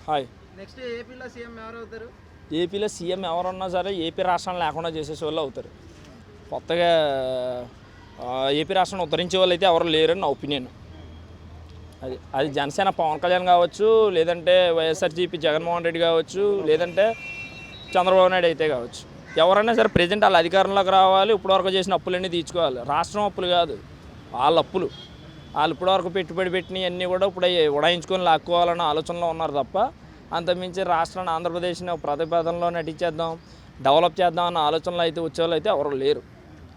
Hi. Next ఏపీలో CM ఎవరు అవుతారు? ఏపీలో సీఎం ఎవరున్నా సరే ఏపీ రాష్ట్రం లేకుండా చేసేసే వాళ్ళు అవుతారు. కొత్తగా ఏపీ రాష్ట్రాన్ని ఉద్ధరించే వాళ్ళు అయితే ఎవరు లేరని నా ఒపీనియన్. అది జనసేన పవన్ కళ్యాణ్ కావచ్చు, లేదంటే వైఎస్ఆర్సీపీ జగన్మోహన్ రెడ్డి కావచ్చు, లేదంటే చంద్రబాబు నాయుడు అయితే కావచ్చు. ఎవరైనా సరే ప్రజెంట్ వాళ్ళ అధికారంలోకి రావాలి, ఇప్పటివరకు చేసిన అప్పులన్నీ తీర్చుకోవాలి. రాష్ట్రం అప్పులు కాదు, వాళ్ళ అప్పులు. వాళ్ళు ఇప్పటివరకు పెట్టుబడి పెట్టినవి అన్నీ కూడా ఇప్పుడు ఉడాయించుకొని లాక్కోవాలన్న ఆలోచనలో ఉన్నారు తప్ప, అంతమించి రాష్ట్రాన్ని ఆంధ్రప్రదేశ్ని ప్రతిపాదనలో నటించేద్దాం, డెవలప్ చేద్దాం అన్న ఆలోచనలు అయితే వచ్చేవాళ్ళు అయితే ఎవరు లేరు.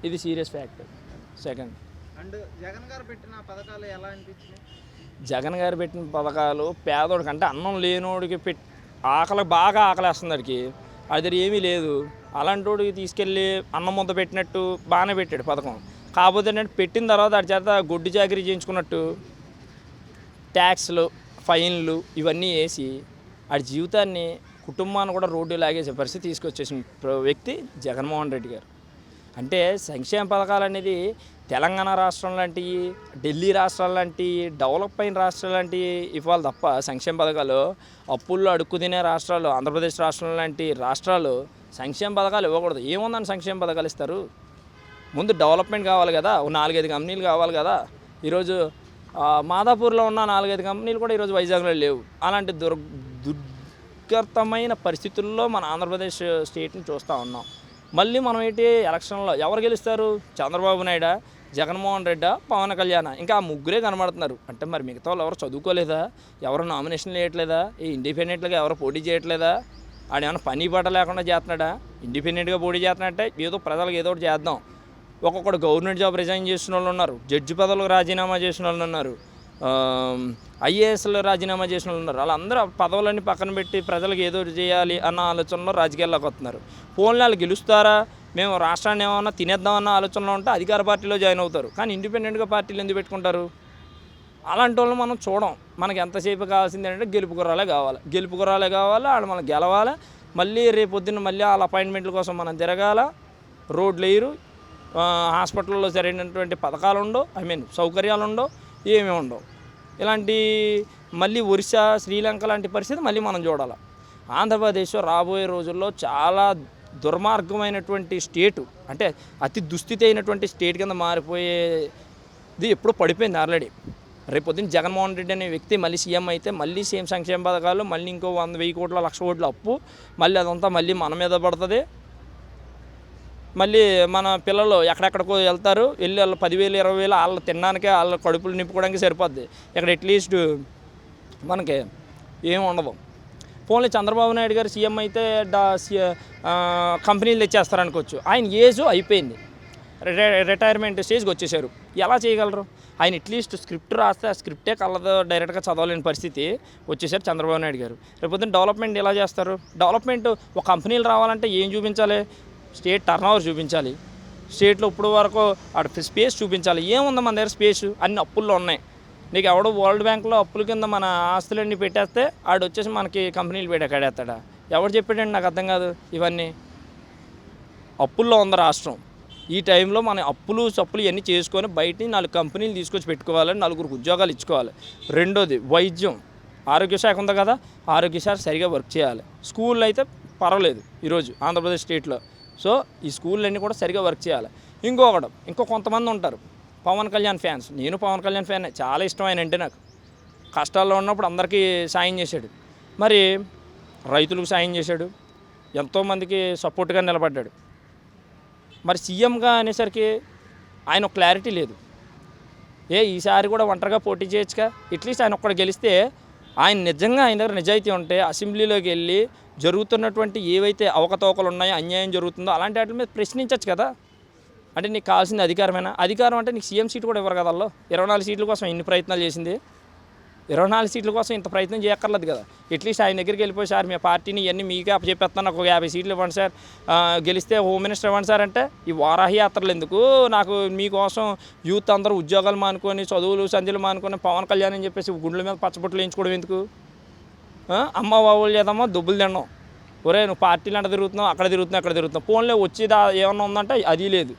ఇది serious fact. Second, and Jagan గారు పెట్టిన పథకాలు ఎలా అనిపించింది? జగన్ గారు పెట్టిన పథకాలు పేదోడికి అంటే అన్నం లేనోడికి ఆకలి బాగా ఆకలేస్తుంది, వాడికి అది ఏమీ లేదు, అలాంటి వాడికి తీసుకెళ్ళి అన్నం ముద్ద పెట్టినట్టు బాగానే పెట్టాడు పథకం. కాకపోతే నేను పెట్టిన తర్వాత వాడి చేత గొడ్డు చాకరీ చేయించుకున్నట్టు ట్యాక్స్లు, ఫైన్లు ఇవన్నీ వేసి వాడి జీవితాన్ని, కుటుంబాన్ని కూడా రోడ్డు లాగేసే పరిస్థితి తీసుకొచ్చేసిన వ్యక్తి జగన్మోహన్ రెడ్డి గారు. అంటే సంక్షేమ పథకాలు అనేది తెలంగాణ రాష్ట్రం లాంటివి, ఢిల్లీ రాష్ట్రాలు లాంటివి, డెవలప్ అయిన రాష్ట్రాలు లాంటివి ఇవ్వాలి తప్ప సంక్షేమ పథకాలు అప్పుల్లో అడుక్కు తినే రాష్ట్రాలు, ఆంధ్రప్రదేశ్ రాష్ట్రం లాంటి రాష్ట్రాలు సంక్షేమ పథకాలు ఇవ్వకూడదు. ఏముందని సంక్షేమ పథకాలు ఇస్తారు? ముందు డెవలప్మెంట్ కావాలి కదా, 4-5 కంపెనీలు కావాలి కదా. ఈరోజు మాదాపూర్లో ఉన్న 4-5 కంపెనీలు కూడా ఈరోజు వైజాగ్లో లేవు. అలాంటి దుర్గతమైన పరిస్థితుల్లో మన ఆంధ్రప్రదేశ్ స్టేట్ని చూస్తూ ఉన్నాం. మళ్ళీ మనం ఏంటి ఎలక్షన్లో ఎవరు గెలుస్తారు? చంద్రబాబు నాయుడు, జగన్మోహన్ రెడ్డి, పవన్ కళ్యాణ్, ఇంకా ఆ ముగ్గురే కనబడుతున్నారు. అంటే మరి మిగతా వాళ్ళు ఎవరు చదువుకోలేదా? ఎవరు నామినేషన్లు వేయట్లేదా? ఇండిపెండెంట్గా ఎవరు పోటీ చేయట్లేదా? ఆడేమన్నా పని పాట లేకుండా చేస్తున్నాడా? ఇండిపెండెంట్గా పోటీ చేస్తున్నట్టే ఏదో ప్రజలకు ఏదో ఒకటి చేద్దాం. ఒక్కొక్కడు గవర్నమెంట్ జాబ్ రిజైన్ చేసిన వాళ్ళు ఉన్నారు, జడ్జి పదవులకు రాజీనామా చేసిన వాళ్ళు ఉన్నారు, ఐఏఎస్లో రాజీనామా చేసిన వాళ్ళు ఉన్నారు. వాళ్ళందరూ పదవులన్నీ పక్కన పెట్టి ప్రజలకు ఏదో చేయాలి అన్న ఆలోచనలో రాజకీయాల్లోకి వస్తున్నారు. ఫోన్లు వాళ్ళు గెలుస్తారా, మేము రాష్ట్రాన్ని ఏమన్నా తినేద్దామన్న ఆలోచనలో ఉంటే అధికార పార్టీలో జాయిన్ అవుతారు. కానీ ఇండిపెండెంట్గా పార్టీలు ఎందుకు పెట్టుకుంటారు? అలాంటి వాళ్ళు మనం చూడం. మనకి ఎంతసేపు కావాల్సింది ఏంటంటే గెలుపు గుర్రాలే కావాలి. వాళ్ళు మనం గెలవాలి. మళ్ళీ రేపొద్దున్న మళ్ళీ వాళ్ళ అపాయింట్మెంట్ల కోసం మనం తిరగాల. రోడ్లు వేయరు, హాస్పిటల్లో సరైనటువంటి పథకాలు ఉండవు, సౌకర్యాలు ఉండవు, ఏమీ ఉండవు. ఇలాంటి మళ్ళీ ఒరిస్సా, శ్రీలంక లాంటి పరిస్థితి మళ్ళీ మనం చూడాలి. ఆంధ్రప్రదేశ్ రాబోయే రోజుల్లో చాలా దుర్మార్గమైనటువంటి స్టేటు, అంటే అతి దుస్థితి అయినటువంటి స్టేట్ కింద మారిపోయేది ఎప్పుడూ పడిపోయింది ఆల్రెడీ. రేపొద్దున జగన్మోహన్ రెడ్డి అనే వ్యక్తి మళ్ళీ సీఎం అయితే మళ్ళీ సేమ్ సంక్షేమ పథకాలు, మళ్ళీ ఇంకో 100,000 కోట్ల 1,00,000 కోట్ల అప్పు, మళ్ళీ అదంతా మళ్ళీ మన మీద పడుతుంది. మళ్ళీ మన పిల్లలు ఎక్కడెక్కడికో వెళ్తారు, వెళ్ళి వాళ్ళు 10,000 20,000 వాళ్ళు తినడానికే, వాళ్ళ కడుపులు నింపుకోవడానికి సరిపోద్ది. ఇక్కడ అట్లీస్ట్ మనకి ఏమి ఉండదు. పోన్లీ చంద్రబాబు నాయుడు గారు సీఎం అయితే కంపెనీలు తెచ్చేస్తారనుకోవచ్చు. ఆయన ఏజ్ అయిపోయింది, రిటైర్మెంట్ స్టేజ్కి వచ్చేసారు. ఎలా చేయగలరు? ఆయన అట్లీస్ట్ స్క్రిప్ట్ రాస్తే ఆ స్క్రిప్టే కళ్ళతో డైరెక్ట్గా చదవలేని పరిస్థితి వచ్చేసారు చంద్రబాబు నాయుడు గారు. రేపొద్దున డెవలప్మెంట్ ఎలా చేస్తారు? డెవలప్మెంట్ ఒక కంపెనీలు రావాలంటే ఏం చూపించాలి? స్టేట్ టర్నోవర్ చూపించాలి, స్టేట్లో ఇప్పుడు వరకు స్పేస్ చూపించాలి. ఏముంది మన దగ్గర స్పేస్? అన్ని అప్పుల్లో ఉన్నాయి. నీకు ఎవడో వరల్డ్ బ్యాంక్లో అప్పుల కింద మన ఆస్తులన్నీ పెట్టేస్తే ఆడు వచ్చేసి మనకి కంపెనీలు పెట్టాడేస్తాడా? ఎవడు చెప్పాడండి? నాకు అర్థం కాదు. ఇవన్నీ అప్పుల్లో ఉంది రాష్ట్రం. ఈ టైంలో మన అప్పులు చప్పులు ఇవన్నీ చేసుకొని బయట 4 కంపెనీలు తీసుకొచ్చి పెట్టుకోవాలి, 4 ఉద్యోగాలు ఇచ్చుకోవాలి. రెండోది వైద్యం, ఆరోగ్య శాఖ ఉంది కదా, ఆరోగ్య శాఖ సరిగా వర్క్ చేయాలి. స్కూళ్ళు అయితే పర్వాలేదు ఈరోజు ఆంధ్రప్రదేశ్ స్టేట్లో. సో ఈ స్కూళ్ళన్నీ కూడా సరిగా వర్క్ చేయాలి. ఇంకో కొంతమంది ఉంటారు పవన్ కళ్యాణ్ ఫ్యాన్స్. నేను పవన్ కళ్యాణ్ ఫ్యాన్, చాలా ఇష్టం ఆయన అంటే. నాకు కష్టాల్లో ఉన్నప్పుడు అందరికీ సాయం చేశాడు, మరి రైతులకు సాయం చేశాడు, ఎంతోమందికి సపోర్ట్గా నిలబడ్డాడు. మరి సీఎంగా అనేసరికి ఆయన క్లారిటీ లేదు. ఈసారి కూడా ఒంటరిగా పోటీ చేయొచ్చుగా. అట్లీస్ట్ ఆయన ఒక్కడు గెలిస్తే, ఆయన నిజంగా ఆయన దగ్గర నిజాయితీ ఉంటే అసెంబ్లీలోకి వెళ్ళి జరుగుతున్నటువంటి ఏవైతే అవకతవకలు ఉన్నాయో, అన్యాయం జరుగుతుందో అలాంటి వాటి మీద ప్రశ్నించవచ్చు కదా. అంటే నీకు కావాల్సింది అధికారమేనా? అధికారం అంటే నీకు సీఎం సీట్ కూడా ఇవ్వరు కదా. 24 సీట్ల కోసం ఇన్ని ప్రయత్నాలు చేసింది. 24 సీట్ల కోసం ఇంత ప్రయత్నం చేయక్కర్లేదు కదా. అట్లీస్ట్ ఆయన దగ్గరికి వెళ్ళిపోయి, సార్ మీ పార్టీని ఇవన్నీ మీకే అప్పచెప్పేస్తాను, నాకు 50 సీట్లు ఇవ్వండి సార్, గెలిస్తే హోమ్ మినిస్టర్ ఇవ్వండి సార్ అంటే, ఈ వారాహి యాత్రలు ఎందుకు? నాకు మీకోసం యూత్ అందరూ ఉద్యోగాలు మానుకొని, చదువులు సంధ్యలు మానుకొని పవన్ కళ్యాణ్ అని చెప్పేసి గుండెల మీద పచ్చబొట్లు వేయించుకోవడం ఎందుకు? అమ్మ బాబులు చేద్దామా, దుబ్బులు తిన్నాం. ఒరే నువ్వు పార్టీలు అంటే తిరుగుతున్నావు, అక్కడ తిరుగుతున్నావు, ఫోన్లో వచ్చేది ఏమన్నా ఉందంటే అది లేదు.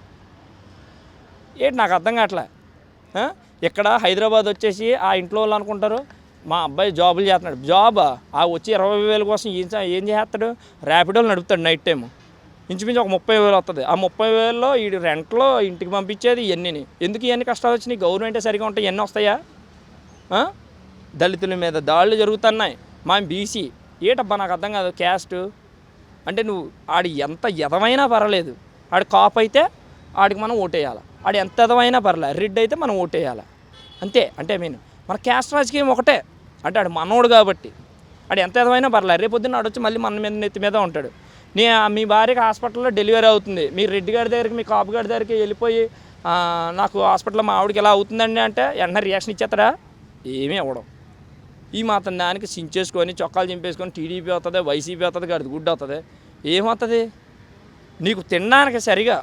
ఏంటి నాకు అర్థం కావట్లే. ఇక్కడ హైదరాబాద్ వచ్చేసి ఆ ఇంట్లో వాళ్ళు అనుకుంటారు మా అబ్బాయి జాబులు చేస్తున్నాడు. జాబా ఆ వచ్చి 20,000 కోసం ఏం చేస్తాడు? ర్యాపిడోలు నడుపుతాడు నైట్ టైము. ఇంచుమించు ఒక 30,000 వస్తుంది. ఆ 30,000లో ఈ రెంట్లో ఇంటికి పంపించేది ఇవన్నీ. ఎందుకు ఇవన్నీ కష్టాలు వచ్చినాయి? గవర్నమెంటే సరిగా ఉంటాయి, ఇవన్నీ వస్తాయా? దళితుల మీద దాడులు జరుగుతున్నాయి. మా బీసీ ఏటబ్బా నాకు అర్థం కాదు. క్యాస్ట్ అంటే నువ్వు ఆడి ఎంత ఎదమైనా పర్వాలేదు, ఆడి కాపు అయితే ఆడికి మనం ఓటేయాలి. ఆడు ఎంత ఎదమైనా పర్లేదు, రెడ్ అయితే మనం ఓటేయాలి అంతే. అంటే మన క్యాస్ట్ రాజకీయం ఒకటే. అంటే ఆడు మనోడు కాబట్టి ఆడు ఎంత ఎదమైనా పర్లేదు, రేపొద్దున ఆడొచ్చి మళ్ళీ మన మీద నెత్తి మీద ఉంటాడు. మీ భార్యకి హాస్పిటల్లో డెలివరీ అవుతుంది, మీరు రెడ్డి గారి దగ్గరికి మీ కాపు గారి దగ్గరికి వెళ్ళిపోయి నాకు హాస్పిటల్లో మా ఆవిడకి ఎలా అవుతుందండి అంటే వెంటనే రియాక్షన్ ఇచ్చేస్తాడా? ఏమీ అవ్వడం. ఈ మాత్రం దానికి సించేసుకొని చొక్కాలు చింపేసుకొని టీడీపీ అవుతుంది, వైసీపీ అవుతుంది, గడిది గుడ్డ అవుతుంది. ఏమవుతుంది? నీకు తినడానికి సరిగా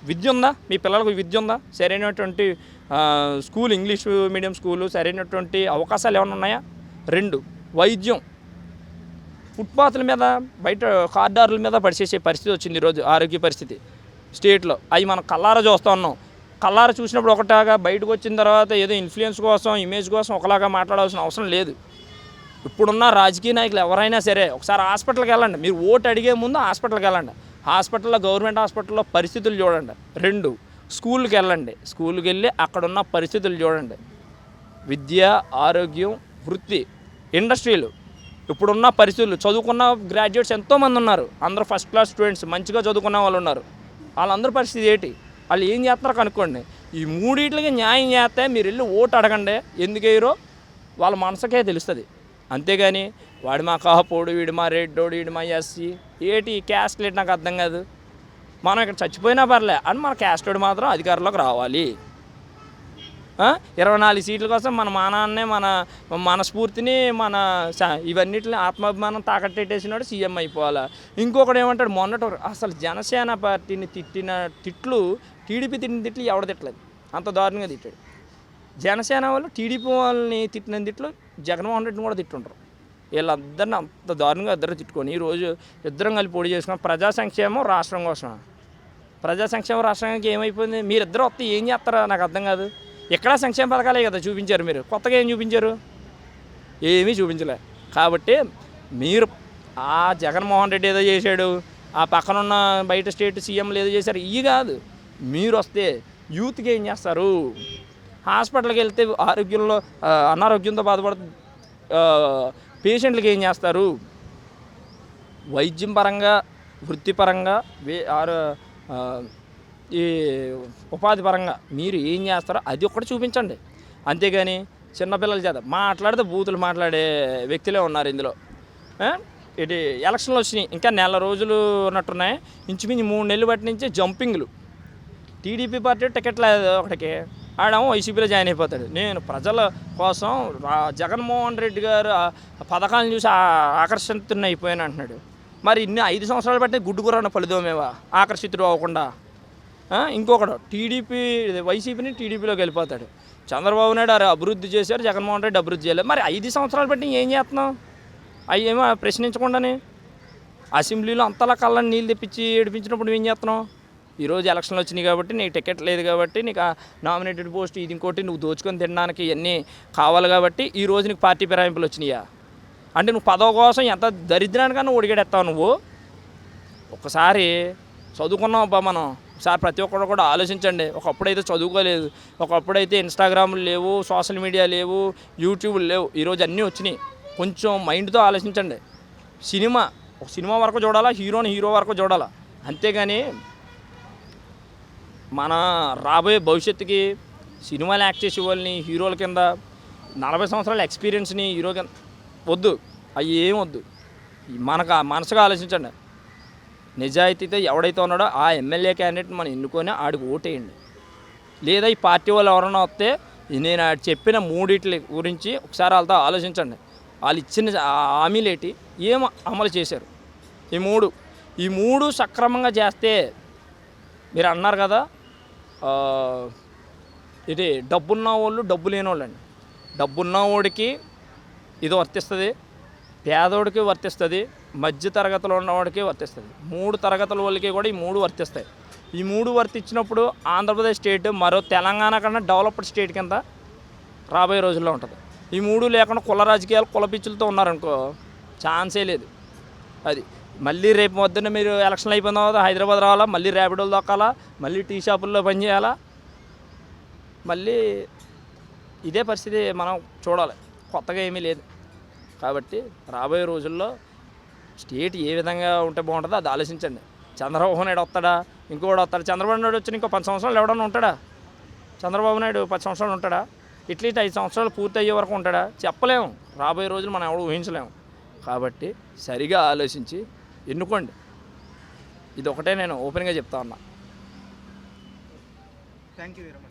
విద్య ఉందా? మీ పిల్లలకు విద్య ఉందా? సరైనటువంటి స్కూల్, ఇంగ్లీష్ మీడియం స్కూలు, సరైనటువంటి అవకాశాలు ఏమైనా ఉన్నాయా? 2 వైద్యం. ఫుట్పాత్ల మీద బయట కార్డార్ల మీద పడిచేసే పరిస్థితి వచ్చింది ఈరోజు ఆరోగ్య పరిస్థితి స్టేట్లో. అవి మనం కల్లారా చూస్తూ ఉన్నాం. కల్లారా చూసినప్పుడు ఒకటాగా, బయటకు వచ్చిన తర్వాత ఏదో ఇన్ఫ్లుయెన్స్ కోసం, ఇమేజ్ కోసం ఒకలాగా మాట్లాడాల్సిన అవసరం లేదు. ఇప్పుడున్న రాజకీయ నాయకులు ఎవరైనా సరే ఒకసారి హాస్పిటల్కి వెళ్ళండి. మీరు ఓటు అడిగే ముందు హాస్పిటల్కి వెళ్ళండి. హాస్పిటల్లో, గవర్నమెంట్ హాస్పిటల్లో పరిస్థితులు చూడండి. 2 స్కూల్కి వెళ్ళండి. స్కూల్కి వెళ్ళి అక్కడున్న పరిస్థితులు చూడండి. విద్య, ఆరోగ్యం, వృత్తి, ఇండస్ట్రీలు, ఇప్పుడున్న పరిస్థితులు. చదువుకున్న గ్రాడ్యుయేట్స్ ఎంతోమంది ఉన్నారు. అందరూ ఫస్ట్ క్లాస్ స్టూడెంట్స్, మంచిగా చదువుకున్న వాళ్ళు ఉన్నారు. వాళ్ళందరూ పరిస్థితి ఏంటి? వాళ్ళు ఏం చేస్తారో కనుక్కోండి. ఈ మూడింటికి న్యాయం చేస్తే మీరు వెళ్ళి ఓటు అడగండి. ఎందుకు వేయరో వాళ్ళ మనసుకే తెలుస్తుంది. అంతేగాని వాడు మా కాపోడు, వీడు మా రెడ్డోడు, వీడు మా ఎస్సీ, ఏటి క్యాస్ట్ లేటి నాకు అర్థం కాదు. మనం ఇక్కడ చచ్చిపోయినా పర్లే అని మన క్యాస్టోడు మాత్రం అధికారంలోకి రావాలి. 24 సీట్ల కోసం మన మానాన్నే, మన స్ఫూర్తిని, ఇవన్నిటిని ఆత్మాభిమానం తాకట్టేసినాడు సీఎం అయిపోవాలా. ఇంకొకటి ఏమంటాడు, అసలు జనసేన పార్టీని తిట్టిన తిట్లు, టీడీపీ తిట్టిన తిట్లు ఎవడ తిట్టలేదు, అంత దారుణంగా తిట్టాడు. జనసేన వాళ్ళు టీడీపీ వాళ్ళని తిట్టిన తిట్లు జగన్మోహన్ రెడ్డిని కూడా తిట్టుంటారు. వీళ్ళందరినీ అంత దారుణంగా ఇద్దరు తిట్టుకొని ఈరోజు ఇద్దరం కలిపి పోటీ చేసుకున్నాం. ప్రజా సంక్షేమం రాష్ట్రం కోసం. ప్రజా సంక్షేమం రాష్ట్రానికి ఏమైపోయింది? మీరిద్దరు వస్తే ఏం చేస్తారా నాకు అర్థం కాదు. ఎక్కడా సంక్షేమ పథకాలే కదా చూపించారు. మీరు కొత్తగా ఏం చూపించారు? ఏమీ చూపించలే. కాబట్టి మీరు జగన్మోహన్ రెడ్డి ఏదో చేశాడు, ఆ పక్కనున్న బయట స్టేట్ సీఎంలు ఏదో చేశారు, ఇవి కాదు. మీరు వస్తే యూత్కి ఏం చేస్తారు? హాస్పిటల్కి వెళ్తే అనారోగ్యంతో బాధపడుతుంది పేషెంట్లకి ఏం చేస్తారు? వైద్యం పరంగా, వృత్తిపరంగా, ఈ ఉపాధి పరంగా మీరు ఏం చేస్తారో అది ఒక్కటి చూపించండి. అంతేగాని చిన్నపిల్లల చేత మాట్లాడితే బూతులు మాట్లాడే వ్యక్తులే ఉన్నారు ఇందులో. ఇది ఎలక్షన్లు వచ్చినాయి, ఇంకా నెల రోజులు ఉన్నట్టున్నాయి. ఇంచుమించు 3 నెలలు బట్టి నుంచి జంపింగ్లు. టీడీపీ పార్టీ టికెట్ లేదు ఒకటికి, ఆడేమో వైసీపీలో జాయిన్ అయిపోతాడు. నేను ప్రజల కోసం జగన్మోహన్ రెడ్డి గారు పథకాలను చూసి ఆకర్షితున్న అయిపోయాను అంటున్నాడు. మరి ఇన్ని 5 సంవత్సరాలు బట్టి గుడ్డుగురన్న ఫలితమేవా ఆకర్షితుడు అవ్వకుండా? ఇంకొకడు వైసీపీని టీడీపీలోకి వెళ్ళిపోతాడు. చంద్రబాబు నాయుడు అభివృద్ధి చేశారు, జగన్మోహన్ రెడ్డి అభివృద్ధి చేయలేదు. మరి 5 సంవత్సరాలు బట్టి ఏం చేస్తున్నావు? అవి ఏమో ప్రశ్నించకుండానే అసెంబ్లీలో అంతలా కళ్ళని నీళ్ళు తెప్పించి ఏడిపించినప్పుడు ఏం చేస్తున్నావు? ఈరోజు ఎలక్షన్లు వచ్చినాయి కాబట్టి నీకు టికెట్ లేదు కాబట్టి నీకు నామినేటెడ్ పోస్ట్ ఇది ఇంకోటి నువ్వు దోచుకొని తినడానికి ఇవన్నీ కావాలి కాబట్టి ఈరోజు నీకు పార్టీ ఫిరాయింపులు వచ్చినాయా? అంటే నువ్వు పదవి కోసం ఎంత దరిద్రానికన్నా ఒడిగడెత్తావు నువ్వు. ఒకసారి చదువుకున్నావు అబ్బా మనం. ఒకసారి ప్రతి ఒక్కరు కూడా ఆలోచించండి. ఒకప్పుడైతే చదువుకోలేదు, ఒకప్పుడైతే ఇన్స్టాగ్రామ్లు లేవు, సోషల్ మీడియా లేవు, యూట్యూబ్లు లేవు. ఈరోజు అన్నీ వచ్చినాయి. కొంచెం మైండ్తో ఆలోచించండి. ఒక సినిమా వరకు చూడాలా, హీరో వరకు చూడాలా. అంతేగాని మన రాబోయే భవిష్యత్తుకి సినిమాలు యాక్ట్ చేసే వాళ్ళని హీరోల కింద 40 సంవత్సరాల ఎక్స్పీరియన్స్ని హీరో కింద వద్దు. అవి ఏం వద్దు. మనసుగా ఆలోచించండి. నిజాయితీతో ఎవడైతే ఉన్నాడో ఆ ఎమ్మెల్యే క్యాండిడేట్ని మనం ఎన్నుకొని ఆడికి ఓటేయండి. లేదా ఈ పార్టీ వాళ్ళు ఎవరైనా వస్తే నేను చెప్పిన 3 గురించి ఒకసారి వాళ్ళతో ఆలోచించండి. వాళ్ళు ఇచ్చిన హామీలేటి ఏం అమలు చేశారు? ఈ మూడు సక్రమంగా చేస్తే మీరు అన్నారు కదా, ఇది డబ్బున్న వాళ్ళు డబ్బు లేని వాళ్ళండి. డబ్బున్నవాడికి ఇది వర్తిస్తుంది, పేదోడికి వర్తిస్తుంది, మధ్య తరగతిలో ఉన్నవాడికి వర్తిస్తుంది. 3 తరగతుల వాళ్ళకి కూడా ఈ 3 వర్తిస్తాయి. ఈ మూడు వర్తించినప్పుడు ఆంధ్రప్రదేశ్ స్టేట్ మరో తెలంగాణ కన్నా డెవలప్డ్ స్టేట్ కింద రాబోయే రోజుల్లో ఉంటుంది. ఈ మూడు లేకుండా కుల రాజకీయాలు కుల పిచ్చులతో ఉన్నారనుకో ఛాన్సే లేదు. అది మళ్ళీ రేపు పొద్దున్న మీరు ఎలక్షన్లు అయిపోయిన తర్వాత హైదరాబాద్ రావాలా, మళ్ళీ ర్యాపిడోలు దొక్కాలా, మళ్ళీ టీ షాపుల్లో పని చేయాలా, మళ్ళీ ఇదే పరిస్థితి మనం చూడాలి. కొత్తగా ఏమీ లేదు. కాబట్టి రాబోయే రోజుల్లో స్టేట్ ఏ విధంగా ఉంటే బాగుంటుందో అది ఆలోచించండి. చంద్రబాబు నాయుడు వస్తాడా, ఇంకోటి వస్తాడు. చంద్రబాబు నాయుడు వచ్చి ఇంకో 10 సంవత్సరాలు ఎవడన్నా ఉంటాడా? చంద్రబాబు నాయుడు 10 సంవత్సరాలు ఉంటాడా? ఇట్లీస్ట్ 5 సంవత్సరాలు పూర్తి అయ్యే వరకు ఉంటాడా? చెప్పలేము. రాబోయే రోజులు మనం ఎవరు ఊహించలేము. కాబట్టి సరిగా ఆలోచించి ఎన్నుకోండి. ఇది ఒకటే నేను ఓపెన్గా చెప్తా ఉన్నా. Thank you very much.